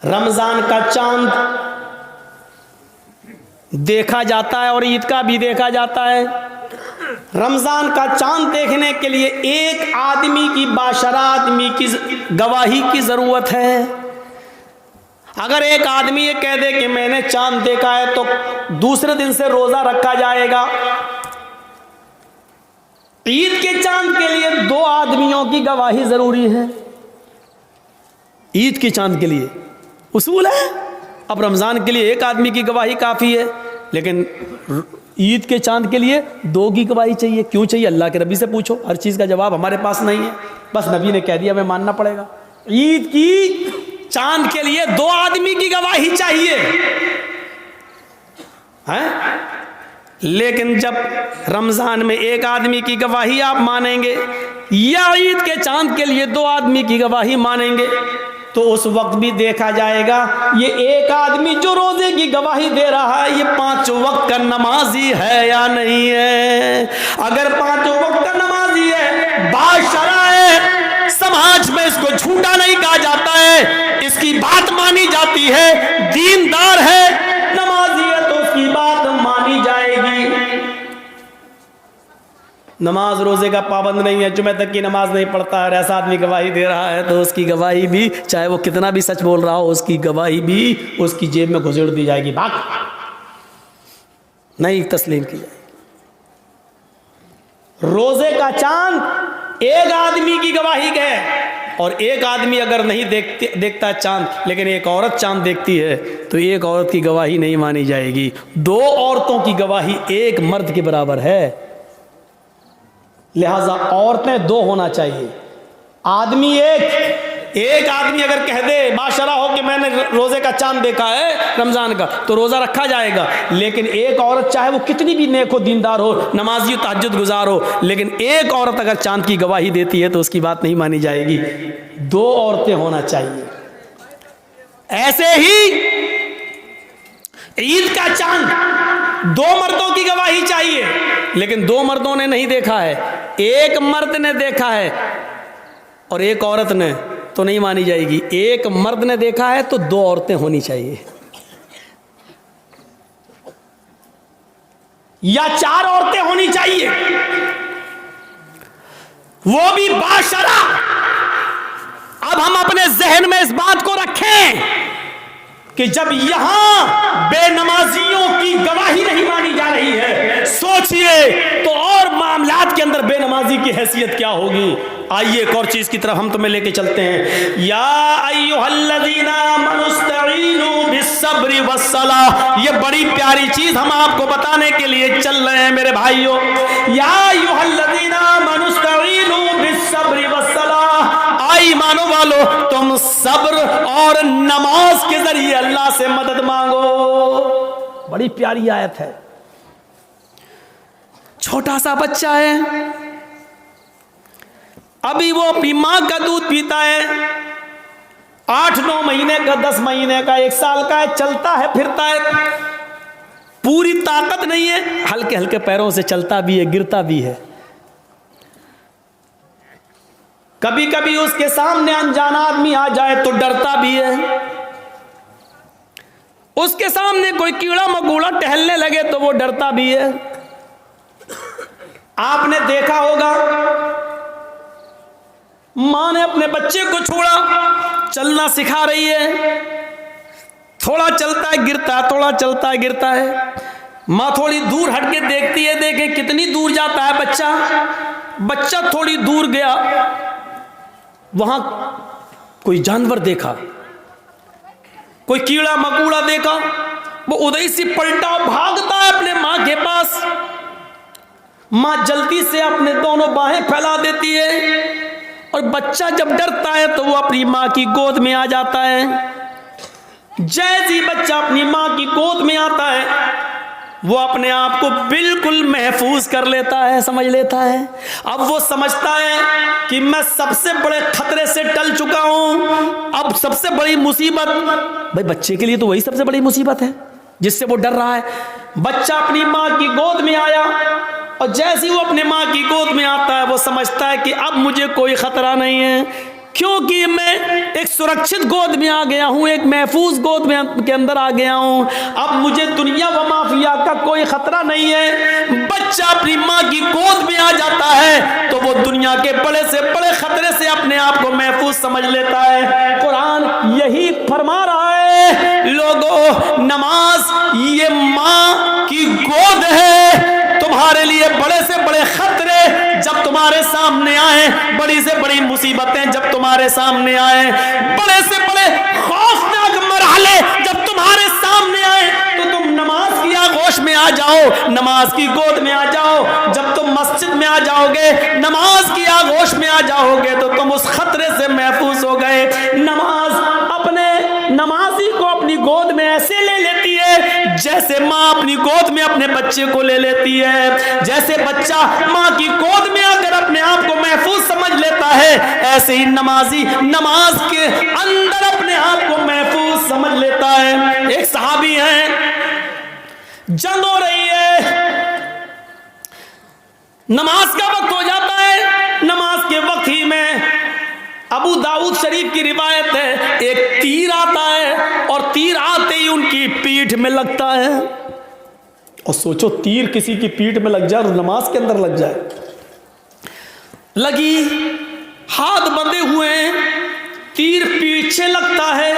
रमजान का चांद देखा जाता है और ईद का भी देखा जाता है। रमजान का चांद देखने के लिए एक आदमी की, बाशरा आदमी की गवाही की जरूरत है। अगर एक आदमी ये कह दे कि मैंने चांद देखा है तो दूसरे दिन से रोजा रखा जाएगा। ईद के चांद के लिए 2 आदमियों की गवाही जरूरी है। ईद के चांद के लिए उसूल है। अब रमजान के लिए एक आदमी की गवाही काफी है, लेकिन ईद के चांद के लिए 2 की गवाही चाहिए। क्यों चाहिए? अल्लाह के नबी से पूछो। हर चीज का जवाब हमारे पास नहीं है, बस नबी ने कह दिया, हमें मानना पड़ेगा। ईद की चांद के लिए 2 आदमी की गवाही चाहिए है? लेकिन जब रमजान में एक आदमी की गवाही आप मानेंगे या ईद के चांद के लिए 2 आदमी की गवाही मानेंगे, तो उस वक्त भी देखा जाएगा ये एक आदमी जो रोजे की गवाही दे रहा है ये 5 वक्त का नमाजी है या नहीं है। अगर 5 वक्त का नमाजी है, बाशरा है, समाज में इसको झूठा नहीं कहा जाता है, इसकी बात मानी जाती है, दीनदार है, नमाजी है, तो उसकी बात मानी जाएगी। नमाज रोजे का पाबंद नहीं है, जुमे तक की नमाज नहीं पढ़ता है, ऐसा आदमी गवाही दे रहा है तो उसकी गवाही भी, चाहे वो कितना भी सच बोल रहा हो, उसकी गवाही भी उसकी जेब में घुसेड़ दी जाएगी, भाग नहीं तस्लीम की जाएगी। रोजे का चांद एक आदमी की गवाही है, और एक आदमी अगर नहीं देखता चांद, लेकिन एक औरत चांद देखती है तो एक औरत की गवाही नहीं मानी जाएगी। 2 औरतों की गवाही एक मर्द के बराबर है, लिहाजा औरतें 2 होना चाहिए। आदमी एक आदमी अगर कह दे बाशरा हो कि मैंने रोजे का चांद देखा है रमजान का, तो रोजा रखा जाएगा। लेकिन एक औरत, चाहे वो कितनी भी नेक हो, दीनदार हो, नमाजी हो, तहज्जुद गुजार हो, लेकिन एक औरत अगर चांद की गवाही देती है तो उसकी बात नहीं मानी जाएगी। 2 औरतें होना चाहिए। ऐसे ही ईद का चांद 2 मर्दों की गवाही चाहिए, लेकिन 2 मर्दों ने नहीं देखा है, एक मर्द ने देखा है और एक औरत ने, तो नहीं मानी जाएगी। एक मर्द ने देखा है तो 2 औरतें होनी चाहिए, या 4 औरतें होनी चाहिए, वो भी बाशरा। अब हम अपने जहन में इस बात को रखें कि जब यहां बेनमाजियों की गवाही नहीं मानी जा रही है, सोचिए तो और मामलात के अंदर बेनमाजी की हैसियत क्या होगी। आइए एक और चीज की तरफ हम तुम्हें लेके चलते हैं। या अय्युहल्लज़ीना आमनुस्तईनु बिस्सब्रि वस्सलाह, ये बड़ी प्यारी चीज हम आपको बताने के लिए चल रहे हैं मेरे भाइयों। या अय्युहल्लज़ीना आमनुस्तईनु बिस्सब्रि वस्सलाह, आई मानो वालो तुम सब्र और नमाज के जरिए अल्लाह से मदद मांगो। बड़ी प्यारी आयत है। छोटा सा बच्चा है, अभी वो अपनी मां का दूध पीता है, 8-9 महीने का, 10 महीने का, 1 साल का है, चलता है, फिरता है, पूरी ताकत नहीं है, हल्के हल्के पैरों से चलता भी है, गिरता भी है। कभी कभी उसके सामने अनजाना आदमी आ जाए तो डरता भी है। उसके सामने कोई कीड़ा मकोड़ा टहलने लगे तो वो डरता भी है। आपने देखा होगा, मां ने अपने बच्चे को छोड़ा, चलना सिखा रही है, थोड़ा चलता है गिरता है, थोड़ा चलता है गिरता है। मां थोड़ी दूर हट के देखती है, देखे कितनी दूर जाता है बच्चा। बच्चा थोड़ी दूर गया, वहां कोई जानवर देखा, कोई कीड़ा मकोड़ा देखा, वो उधर से पलटा, भागता है अपने मां के पास। मां जल्दी से अपने दोनों बाहें फैला देती है, और बच्चा जब डरता है तो वो अपनी मां की गोद में आ जाता है। जैसे ही बच्चा अपनी मां की गोद में आता है, वो अपने आप को बिल्कुल महफूज कर लेता है, समझ लेता है। अब वो समझता है कि मैं सबसे बड़े खतरे से टल चुका हूं, अब सबसे बड़ी मुसीबत, भाई बच्चे के लिए तो वही सबसे बड़ी मुसीबत है जिससे वो डर रहा है। बच्चा अपनी मां की गोद में आया, और जैसे ही वो अपने मां की गोद में आता है, वो समझता है कि अब मुझे कोई खतरा नहीं है, क्योंकि मैं एक सुरक्षित गोद में आ गया हूं, एक महफूज गोद में के अंदर आ गया हूं। अब मुझे दुनिया व माफिया का कोई खतरा नहीं है। बच्चा अपनी माँ की गोद में आ जाता है तो वो दुनिया के बड़े से बड़े खतरे से अपने आप को महफूज समझ लेता है। कुरान यही फरमा रहा है, लोगों नमाज ये माँ की गोद है। तुम्हारे लिए बड़े से बड़े खतरे जब तुम्हारे सामने आए, बड़ी से बड़ी मुसीबतें जब तुम्हारे सामने आए, बड़े से बड़े खौफनाक मरहले जब तुम्हारे सामने आए, तो तुम नमाज की आगोश में आ जाओ, नमाज की गोद में आ जाओ। जब तुम मस्जिद में आ जाओगे, नमाज की आगोश में आ जाओगे, तो तुम उस खतरे से महफूज हो गए। नमाजी को अपनी गोद में ऐसे ले लेती है जैसे माँ अपनी गोद में अपने बच्चे को ले लेती है। जैसे बच्चा माँ की गोद में आकर अपने आप को महफूज समझ लेता है, ऐसे ही नमाजी नमाज के अंदर अपने आप को महफूज समझ लेता है। एक सहाबी है, जंग हो रही है, नमाज का वक्त हो जाता है। नमाज के वक्त ही में अबू दाऊद शरीफ की रिवायत है, एक तीर आता है और तीर आते ही उनकी पीठ में लगता है। और सोचो, तीर किसी की पीठ में लग जाए और नमाज के अंदर लग जाए। लगी, हाथ बंधे हुए हैं, तीर पीछे लगता है,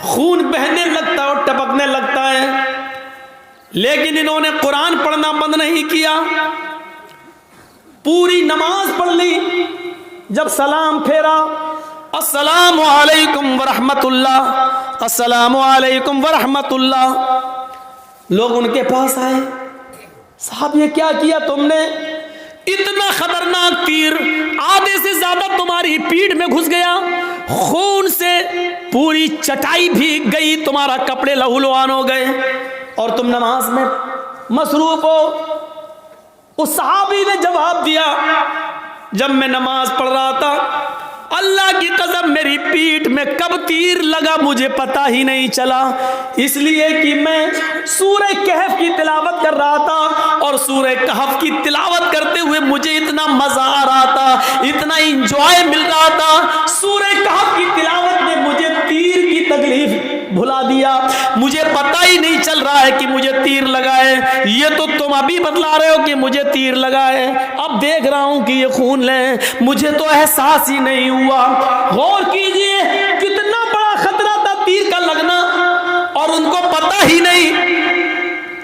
खून बहने लगता है और टपकने लगता है। लेकिन इन्होंने कुरान पढ़ना बंद नहीं किया, पूरी नमाज पढ़ ली। जब सलाम फेरा, अस्सलामु अलैकुम वरहमतुल्लाह, अस्सलामु अलैकुम वरहमतुल्लाह। लोग उनके पास आए, साहब ये क्या किया तुमने? इतना खतरनाक तीर आधे से ज्यादा तुम्हारी पीठ में घुस गया, खून से पूरी चटाई भीग गई, तुम्हारा कपड़े लहूलुहान हो गए और तुम नमाज में मसरूफ हो। उस सहाबी ने जवाब दिया, जब मैं नमाज पढ़ रहा था, अल्लाह की कसम मेरी पीठ में कब तीर लगा मुझे पता ही नहीं चला, इसलिए कि मैं सूरह कहफ की तिलावत कर रहा था और सूरह कहफ की तिलावत करते हुए मुझे इतना मजा आ रहा था, इतना इंजॉय मिल रहा था। सूरह कहफ की तिलावत में मुझे तीर की तकलीफ भुला दिया, मुझे पता ही नहीं चल रहा है कि मुझे तीर लगा है। ये तो तुम अभी बतला रहे हो कि मुझे तीर लगा है, अब देख रहा हूं कि ये खून है, मुझे तो एहसास ही नहीं हुआ। गौर कीजिए, कितना बड़ा खतरा था तीर का लगना और उनको पता ही नहीं,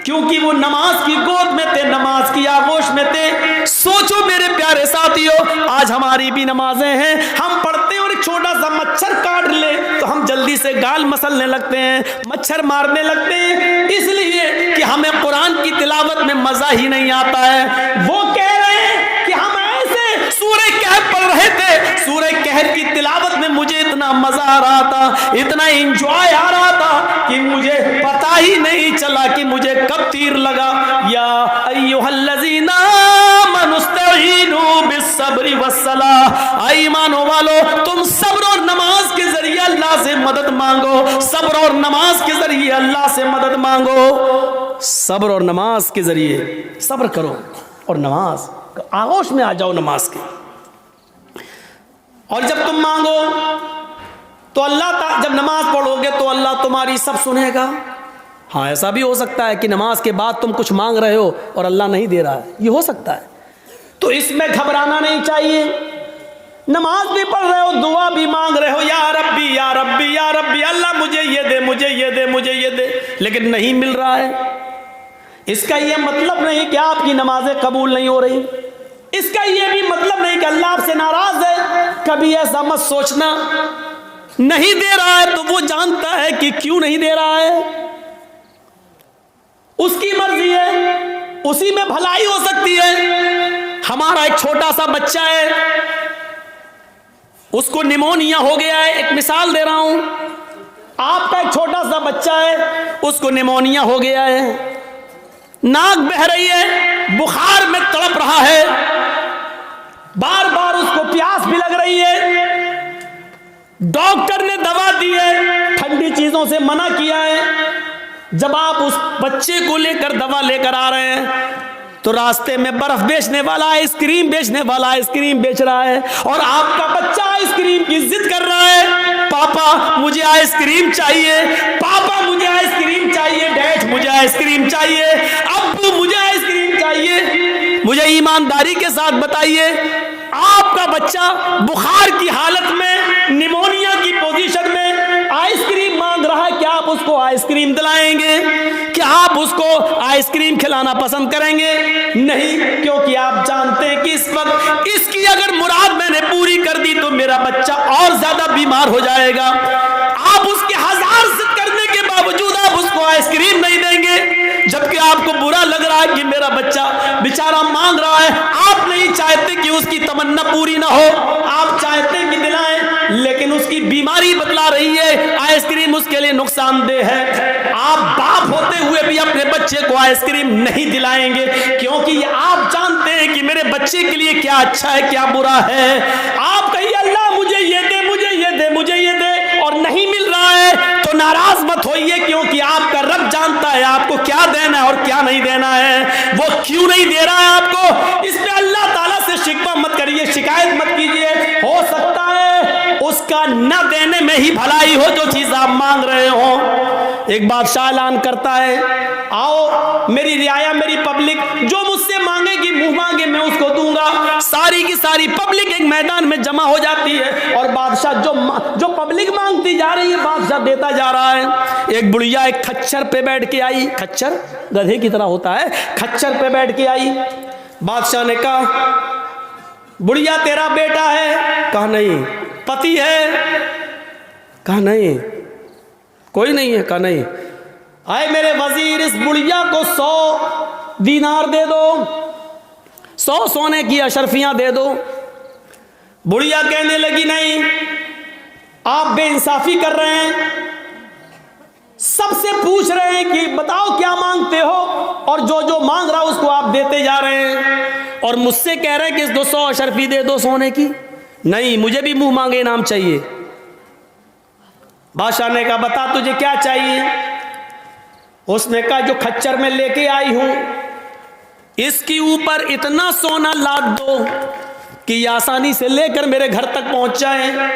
क्योंकि वो नमाज की गोद में थे, नमाज की आगोश में थे। सोचो मेरे प्यारे साथियों, आज हमारी भी नमाजें हैं, हम पढ़ते हैं और एक छोटा सा मच्छर काट ले तो हम जल्दी से गाल मसलने लगते हैं, मच्छर मारने लगते हैं, इसलिए कि हमें कुरान की तिलावत में मजा ही नहीं आता है। वो कह रहे हैं कि हम ऐसे सूरह कहफ पढ़ रहे थे, सूरह कहफ की तिलावत में मुझे इतना मजा आ रहा था, इतना एंजॉय आ रहा था कि मुझे पता ही नहीं चला कि मुझे कब तीर लगा। या अय्युहल्लज़ीना आमनुस्तईनु बिस्सब्रि वस्सलाह, ईमानो वालो तुम सब्र और नमाज के जरिए अल्लाह से मदद मांगो, सब्र और नमाज के जरिए अल्लाह से मदद मांगो। सब्र और नमाज के जरिए सब्र करो और नमाज आगोश में आ जाओ नमाज के। और जब तुम मांगो तो अल्लाह, जब नमाज पढ़ोगे तो अल्लाह तुम्हारी सब सुनेगा। हाँ, ऐसा भी हो सकता है कि नमाज के बाद तुम कुछ मांग रहे हो और अल्लाह नहीं दे रहा है, ये हो सकता है, तो इसमें घबराना नहीं चाहिए। नमाज भी पढ़ रहे हो, दुआ भी मांग रहे हो, या रब्बी या रब्बी या रब्बी, अल्लाह मुझे ये दे, मुझे ये दे, मुझे ये दे, लेकिन नहीं मिल रहा है, इसका ये मतलब नहीं कि आपकी नमाजें कबूल नहीं हो रही, इसका ये भी मतलब नहीं कि अल्लाह आपसे नाराज है। कभी ऐसा मत सोचना। नहीं दे रहा है तो वो जानता है कि क्यों नहीं दे रहा है, उसकी मर्जी है, उसी में भलाई हो सकती है। हमारा एक छोटा सा बच्चा है, उसको निमोनिया हो गया है, एक मिसाल दे रहा हूं, आपका एक छोटा सा बच्चा है, उसको निमोनिया हो गया है, नाक बह रही है, बुखार में तड़प रहा है, बार बार उसको प्यास भी लग रही है, डॉक्टर ने दवा दी है, ठंडी चीजों से मना किया है। जब आप उस बच्चे को लेकर दवा लेकर आ रहे हैं तो रास्ते में बर्फ बेचने वाला आइसक्रीम बेचने वाला आइसक्रीम बेच रहा है और आपका बच्चा आइसक्रीम की जिद कर रहा है, पापा मुझे आइसक्रीम चाहिए, पापा मुझे आइसक्रीम चाहिए, डैड मुझे आइसक्रीम चाहिए, अब्बू मुझे आइसक्रीम चाहिए। मुझे ईमानदारी के साथ बताइए, आपका बच्चा बुखार की हालत में, निमोनिया की पोजीशन में आइसक्रीम मांग रहा है, क्या आप उसको आइसक्रीम दिलाएंगे? क्या आप उसको आइसक्रीम खिलाना पसंद करेंगे? नहीं, क्योंकि आप जानते हैं कि इस वक्त इसकी अगर मुराद मैंने पूरी कर दी तो मेरा बच्चा और ज्यादा बीमार हो जाएगा। आप उसके हजार जिद करने के बावजूद आप उसको आइसक्रीम नहीं देंगे, जबकि आपको बुरा लग रहा है कि मेरा बच्चा बेचारा मांग रहा है। आप नहीं चाहते कि उसकी तमन्ना पूरी ना हो, आप चाहते कि दिलाएं, लेकिन उसकी बीमारी बतला रही है आइसक्रीम उसके लिए नुकसानदेह है। आप बाप होते हुए भी अपने बच्चे को आइसक्रीम नहीं दिलाएंगे, क्योंकि आप जानते हैं कि मेरे बच्चे के लिए क्या अच्छा है क्या बुरा है। आप कहिए अल्लाह मुझे ये दे, मुझे ये दे, मुझे ये दे, और नहीं मिल रहा है तो नाराज मत होइए, क्योंकि आपका रब जानता है आपको क्या देना है और क्या नहीं देना है। वो क्यों नहीं दे रहा है आपको, इस पे अल्लाह ताला से शिकवा मत करिए, शिकायत मत कीजिए। हो सकता है उसका न देने में ही भलाई हो जो चीज आप मांग रहे हो। एक बादशाह ऐलान करता है, आओ मेरी रियाया, मेरी पब्लिक, जो मुझसे मांगेगी मुंह मांगे मैं उसको दूंगा। सारी की सारी पब्लिक एक मैदान में जमा हो जाती है और बादशाह जो पब्लिक मांगती जा रही है बादशाह देता जा रहा है। एक बुढ़िया एक खच्चर पे बैठ के आई, खच्चर गधे की तरह होता है, खच्चर पे बैठ के आई। बादशाह ने कहा, बुढ़िया तेरा बेटा है? कहा नहीं। पति है? कहा नहीं। कोई नहीं है? कहा नहीं। आए मेरे वजीर, इस बुढ़िया को 100 दीनार दे दो, 100 सोने की अशरफियां दे दो। बुढ़िया कहने लगी, नहीं, आप बेइंसाफी कर रहे हैं, सबसे पूछ रहे हैं कि बताओ क्या मांगते हो, और जो जो मांग रहा उसको आप देते जा रहे हैं, और मुझसे कह रहे हैं कि 200 अशरफी दे दो सोने की। नहीं, मुझे भी मुंह मांगे इनाम चाहिए। बादशाह ने कहा, बता तुझे क्या चाहिए? उसने कहा, जो खच्चर में लेके आई हूं इसके ऊपर इतना सोना लाद दो कि आसानी से लेकर मेरे घर तक पहुंच जाए।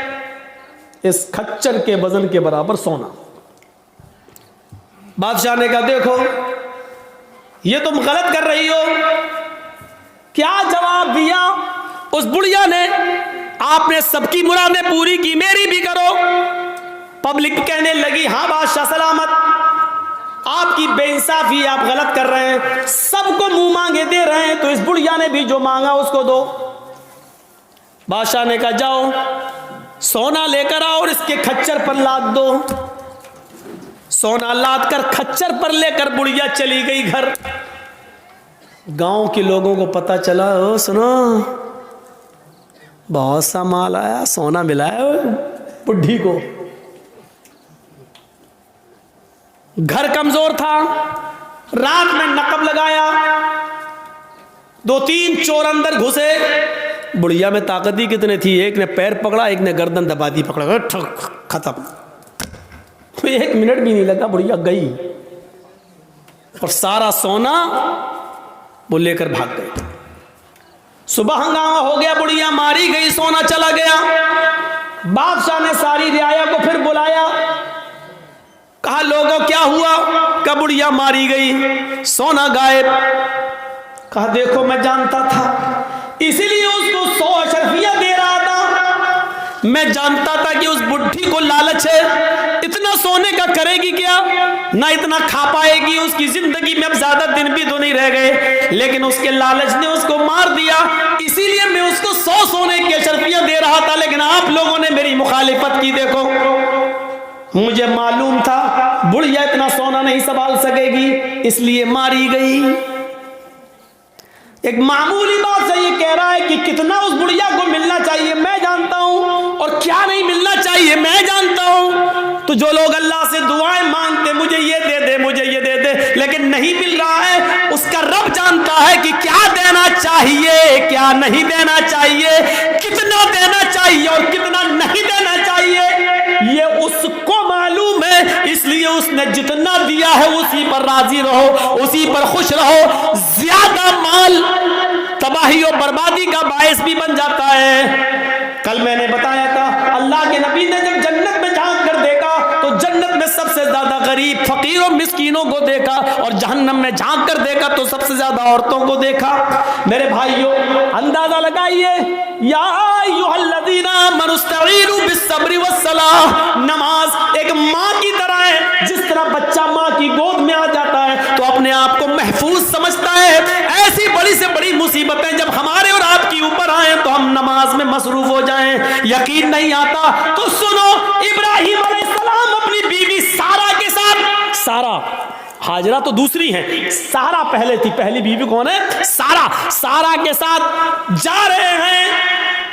इस खच्चर के वजन के बराबर सोना। बादशाह ने कहा, देखो ये तुम गलत कर रही हो। क्या जवाब दिया उस बुढ़िया ने? आपने सबकी मुरादें पूरी की, मेरी भी करो। पब्लिक कहने लगी, हाँ बादशाह सलामत, आपकी बेइंसाफी, आप गलत कर रहे हैं, सबको मुंह मांगे दे रहे हैं, तो इस बुढ़िया ने भी जो मांगा उसको दो। बादशाह ने कहा, जाओ सोना लेकर आओ और इसके खच्चर पर लाद दो। सोना लाद कर खच्चर पर लेकर बुढ़िया चली गई घर। गांव के लोगों को पता चला, ओ सुनो बहुत सा माल आया, सोना मिला है बुढ़ी को। घर कमजोर था, रात में नकब लगाया, 2-3 चोर अंदर घुसे। बुढ़िया में ताकत ही कितने थी, एक ने पैर पकड़ा, एक ने गर्दन दबा दी, पकड़ा, खत्म। 1 मिनट भी नहीं लगा, बुढ़िया गई और सारा सोना वो लेकर भाग गई। सुबह हंगामा हो गया, बुढ़िया मारी गई, सोना चला गया। बादशाह ने सारी रियाया को फिर बुलाया, कहा लोगों क्या हुआ? कहा बुढ़िया मारी गई, सोना गायब। कहा देखो मैं जानता था, इसीलिए उसको 100 अशरफियां दे रहा था। मैं जानता था कि उस बुढ़ी को लालच है, इतना सोने का करेगी क्या, ना इतना खा पाएगी, उसकी जिंदगी में अब ज्यादा दिन भी तो नहीं रह गए, लेकिन उसके लालच ने उसको मार दिया। इसीलिए मैं उसको 100 सोने की अशरफियां दे रहा था, लेकिन आप लोगों ने मेरी मुखालिफत की। देखो मुझे मालूम था बुढ़िया इतना सोना नहीं संभाल सकेगी, इसलिए मारी गई। एक मामूली बात से ये कह रहा है कि कितना उस बुढ़िया को मिलना चाहिए मैं जानता हूं, और क्या नहीं मिलना चाहिए मैं जानता हूं। तो जो लोग अल्लाह से दुआएं मांगते, मुझे ये दे दे, मुझे ये दे दे, लेकिन नहीं मिल रहा है, उसका रब जानता है कि क्या देना चाहिए, क्या नहीं देना चाहिए, कितना देना चाहिए और कितना नहीं देना चाहिए, ये उसको मालूम है। इसलिए इसलिए उसने जितना दिया है उसी पर राजी रहो, उसी पर खुश रहो। ज्यादा माल तबाही और बर्बादी का बायस भी बन जाता है। कल मैंने बताया था, अल्लाह के नबी ने जब जन्नत में झांक कर देखा तो जन्नत में सबसे ज्यादा गरीब, फकीर और मिस्कीनों को देखा, और जहन्नम में झांक कर देखा तो सबसे ज्यादा औरतों को देखा। मेरे भाइयों, अंदाजा लगाइए, या अय्युहल्लज़ीना आमनुस्तईनु बिस्सब्रि वस्सलाह। नमाज एक माँ की तरह है। जिस तरह बच्चा माँ की गोद में आ जाता है तो अपने आप को महफूज समझता है, ऐसी बड़ी से बड़ी मुसीबतें जब हमारे और आपके ऊपर आए तो हम नमाज में मसरूफ हो जाएं। यकीन नहीं आता तो सुनो, इब्राहिम अलैहिस्सलाम अपनी बीवी सारा के साथ, सारा, हाजरा तो दूसरी है, सारा पहले थी, पहली बीवी कौन है? सारा। सारा के साथ जा रहे हैं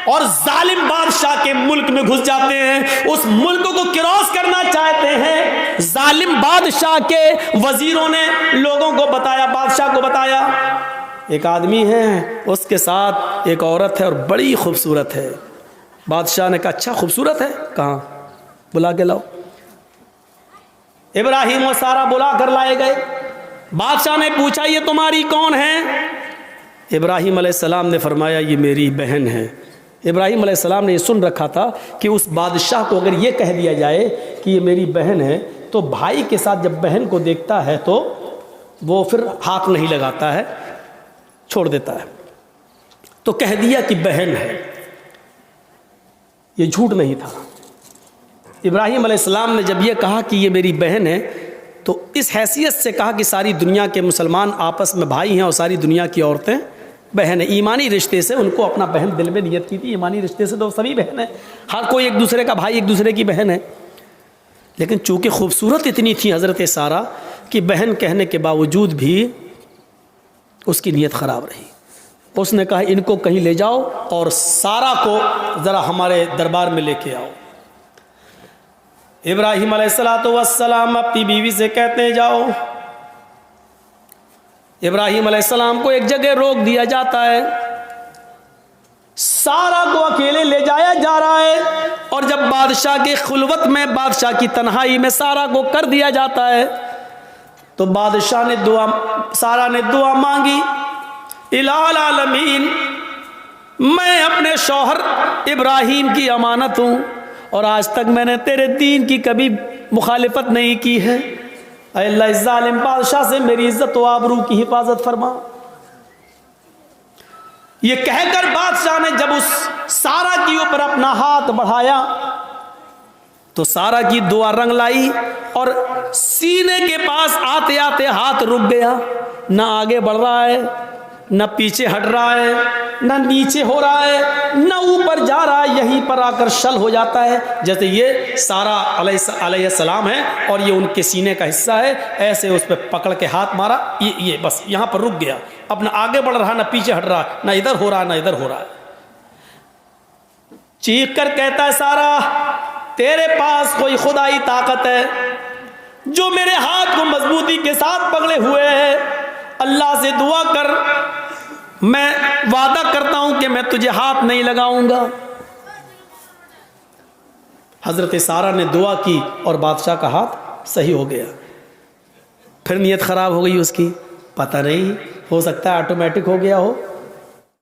और जालिम बादशाह के मुल्क में घुस जाते हैं। उस मुल्क को क्रॉस करना चाहते हैं। जालिम बादशाह के वजीरों ने लोगों को बताया, बादशाह को बताया, एक आदमी है, उसके साथ एक औरत है और बड़ी खूबसूरत है। बादशाह ने कहा, अच्छा खूबसूरत है, कहाँ? बुला के लाओ। इब्राहिम और सारा बुला कर लाए गए। बादशाह ने पूछा, ये तुम्हारी कौन है? इब्राहिम अलैहिस्सलाम ने फरमाया, ये मेरी बहन है। इब्राहिम अलैहिस्सलाम ने ये सुन रखा था कि उस बादशाह को अगर ये कह दिया जाए कि ये मेरी बहन है तो भाई के साथ जब बहन को देखता है तो वो फिर हाथ नहीं लगाता है, छोड़ देता है। तो कह दिया कि बहन है। ये झूठ नहीं था। इब्राहिम अलैहिस्सलाम ने जब ये कहा कि ये मेरी बहन है तो इस हैसियत से कहा कि सारी दुनिया के मुसलमान आपस में भाई हैं और सारी दुनिया की औरतें बहन है। ईमानी रिश्ते से उनको अपना बहन दिल में नियत की थी। ईमानी रिश्ते से तो सभी बहन है, हर कोई एक दूसरे का भाई, एक दूसरे की बहन है। लेकिन चूंकि खूबसूरत इतनी थी हज़रत सारा कि बहन कहने के बावजूद भी उसकी नीयत ख़राब रही। उसने कहा, इनको कहीं ले जाओ और सारा को ज़रा हमारे दरबार में लेके आओ। इब्राहिम अलैहिस्सलातु वस्सलाम अपनी बीवी से कहते हैं, जाओ। इब्राहिम अलैहिस्सलाम को एक जगह रोक दिया जाता है। सारा को अकेले ले जाया जा रहा है और जब बादशाह के खुलवत में, बादशाह की तन्हाई में सारा को कर दिया जाता है तो बादशाह ने सारा ने दुआ मांगी, इलाहुल आलमीन, मैं अपने शौहर इब्राहिम की अमानत हूँ और आज तक मैंने तेरे दीन की कभी मुखालिफत नहीं की है। अल्लाह, इस जालिम बादशाह से मेरी इज्जत व आबरू की हिफाजत फरमा। ये कहकर बादशाह ने जब उस सारा के ऊपर अपना हाथ बढ़ाया तो सारा की दुआ रंग लाई और सीने के पास आते आते हाथ रुक गया। ना आगे बढ़ रहा है, न पीछे हट रहा है, न नीचे हो रहा है, न ऊपर जा रहा है, यहीं पर आकर शल हो जाता है। जैसे ये सारा अलैहिस्सलाम है और ये उनके सीने का हिस्सा है, ऐसे उस पर पकड़ के हाथ मारा, ये बस यहाँ पर रुक गया। अब न आगे बढ़ रहा, न पीछे हट रहा, न इधर हो रहा, न इधर हो रहा है। चीख कर कहता है, सारा, तेरे पास कोई खुदाई ताकत है जो मेरे हाथ को मजबूती के साथ पकड़े हुए है? अल्लाह से दुआ कर, मैं वादा करता हूं कि मैं तुझे हाथ नहीं लगाऊंगा। हजरत सारा ने दुआ की और बादशाह का हाथ सही हो गया। फिर नीयत खराब हो गई उसकी, पता नहीं, हो सकता है ऑटोमेटिक हो गया हो।